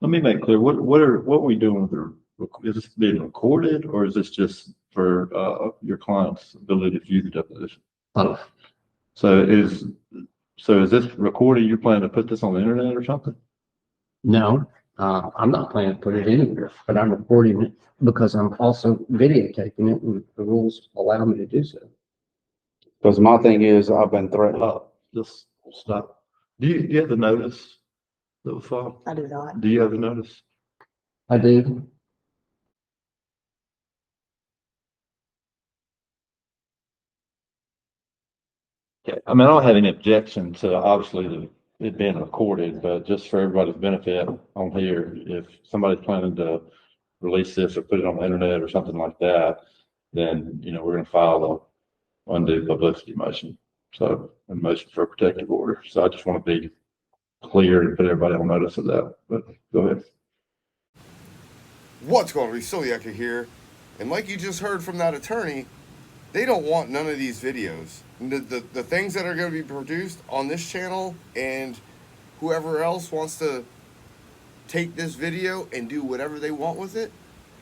Let me make clear, what are we doing with is this being recorded or is this just for, your client's ability to view the deposition? Both. So is this recording, you plan to put this on the internet or something? No, I'm not planning to put it anywhere, but I'm recording it because I'm also videotaping it and the rules allow me to do so. Because my thing is, I've been threatened. Just stop. Do you have the notice that was filed? I do not. Do you have the notice? I do. Okay, I mean, I don't have any objection to obviously it being recorded, but just for everybody's benefit on here, if somebody's planning to release this or put it on the internet or something like that, then, we're gonna file a undue publicity motion. So, a motion for a protective order. So I just want to be clear and put everybody on notice of that, but go ahead. What's going on? Celiac here. And like you just heard from that attorney, they don't want none of these videos. The things that are going to be produced on this channel and whoever else wants to take this video and do whatever they want with it,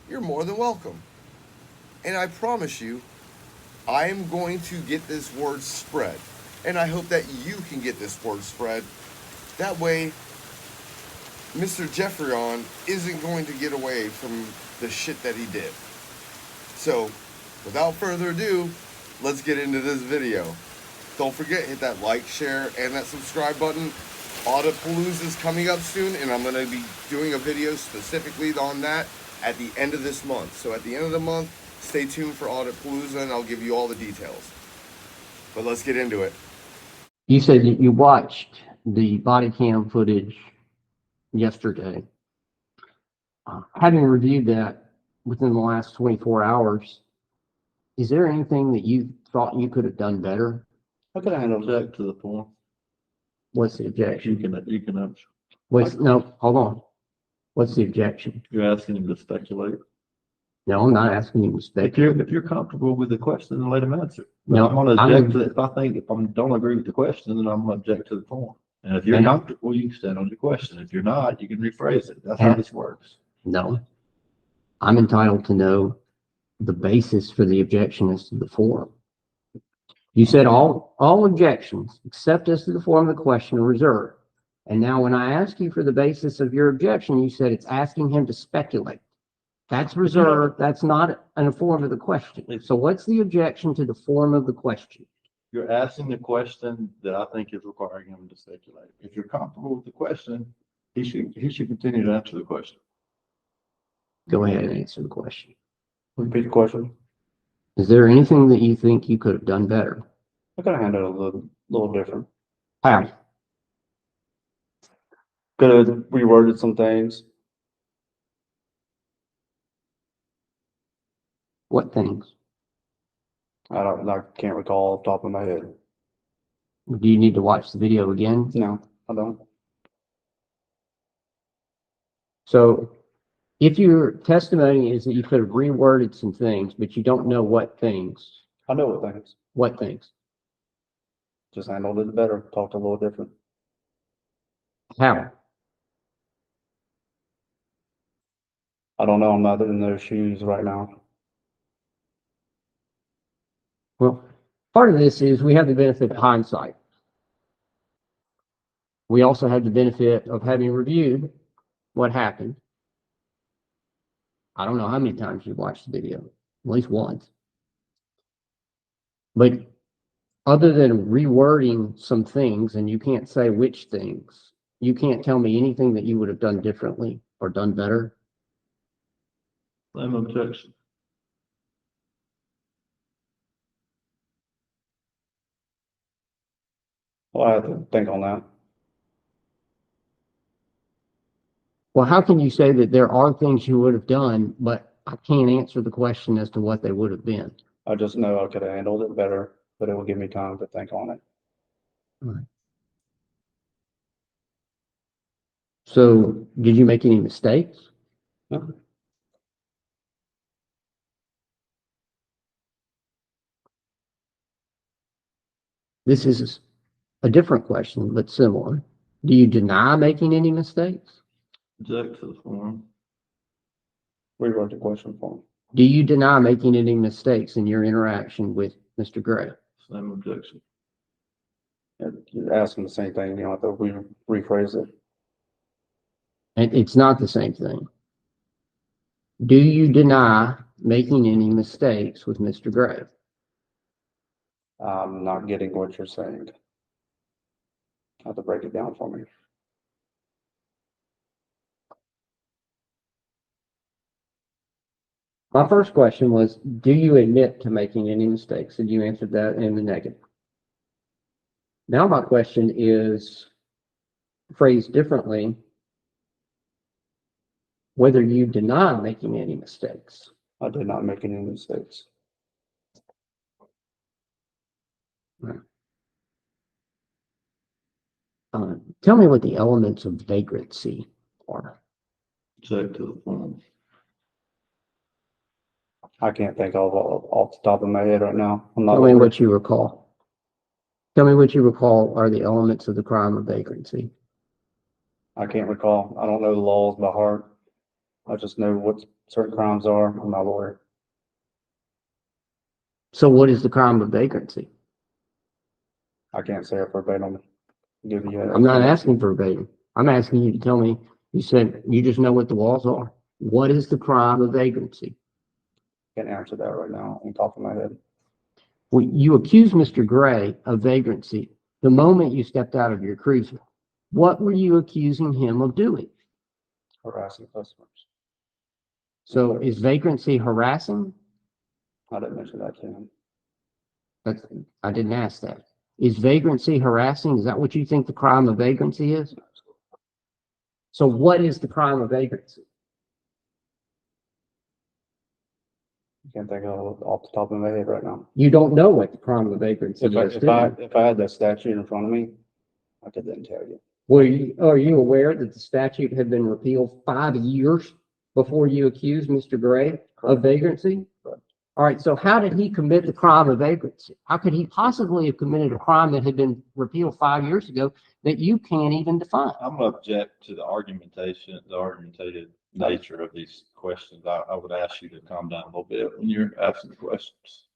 you're more than welcome. And I promise you, I am going to get this word spread. And I hope that you can get this word spread. That way, Mr. Joffrion isn't going to get away from the shit that he did. So, without further ado, let's get into this video. Don't forget, hit that like, share, and that subscribe button. Audit Palooza is coming up soon, and I'm going to be doing a video specifically on that at the end of this month. So at the end of the month, stay tuned for Audit Palooza, and I'll give you all the details. But let's get into it. You said that you watched the body cam footage yesterday. Having reviewed that within the last 24 hours, is there anything that you thought you could have done better? How could I handle Object that? to the form. What's the You objection? can, No, hold on. What's the objection? you're asking him to speculate. No, I'm not asking you to If speculate. you're comfortable with the question, then let him answer. No, I'm gonna I'm- object to it. If I don't agree with the question, then I'm gonna object to the form. And if you're And- comfortable, you can stand on your question. If you're not, you can rephrase it. That's how this works. No. I'm entitled to know the basis for the objection as to the form. You said all objections, except as to the form of the question, are reserved. And now when I ask you for the basis of your objection, you said it's asking him to speculate. That's reserved. That's not a form of the question. So what's the objection to the form of the question? You're asking the question that I think is requiring him to speculate. If you're comfortable with the question, he should continue to answer the question. Go ahead and answer the question. Repeat the question. Is there anything that you think you could have done better? I could have handled it a little different. How? Could have reworded some things. What things? I can't recall off the top of my head. Do you need to watch the video again? No, I don't. So if your testimony is that you could have reworded some things, but you don't know what things, I know what things. what things? Just handled it better. Talked a little different. How? I don't know. I'm not in those shoes right now. Well, part of this is we have the benefit of hindsight. We also have the benefit of having reviewed what happened. I don't know how many times you've watched the video, at least once. But other than rewording some things, and you can't say which things, you can't tell me anything that you would have done differently or done better. Same objection. Well, I have to think on that. Well, how can you say that there are things you would have done, but I can't answer the question as to what they would have been? I just know I could have handled it better, but it will give me time to think on it. Right. So, did you make any mistakes? No. This is a different question, but similar. Do you deny making any mistakes? Object to the form. Rewrote the question for him. Do you deny making any mistakes in your interaction with Mr. Gray? Same objection. You're asking the same thing, you know, I thought we rephrase it. And it's not the same thing. Do you deny making any mistakes with Mr. Gray? I'm not getting what you're saying. Have to break it down for me. My first question was, do you admit to making any mistakes? And you answered that in the negative. Now my question is phrased differently, whether you deny making any mistakes. I did not make any mistakes. Tell me what the elements of vagrancy are. Object to the form. I can't think of off the top of my head right now. I'm not Tell me aware. what you recall. Tell me what you recall are the elements of the crime of vagrancy. I can't recall. I don't know the laws by heart. I just know what certain crimes are. I'm not aware. So what is the crime of vagrancy? I can't say it verbatim. Give you. I'm not asking for verbatim. I'm asking you to tell me, you said you just know what the laws are. What is the crime of vagrancy? Can't answer that right now on top of my head. Well, you accused Mr. Gray of vagrancy the moment you stepped out of your cruiser. What were you accusing him of doing? Harassing customers. So is vagrancy harassing? I didn't mention that to him. I didn't ask that. Is vagrancy harassing? Is that what you think the crime of vagrancy is? So what is the crime of vagrancy? Can't think of it off the top of my head right now. You don't know what the crime of vagrancy is, do you? If I had that statute in front of me, I could then tell you. Are you aware that the statute had been repealed 5 years before you accused Mr. Gray of vagrancy? Correct. All right, so how did he commit the crime of vagrancy? How could he possibly have committed a crime that had been repealed 5 years ago that you can't even define? I'm gonna object to the argumentative nature of these questions. I would ask you to calm down a little bit when you're asking questions.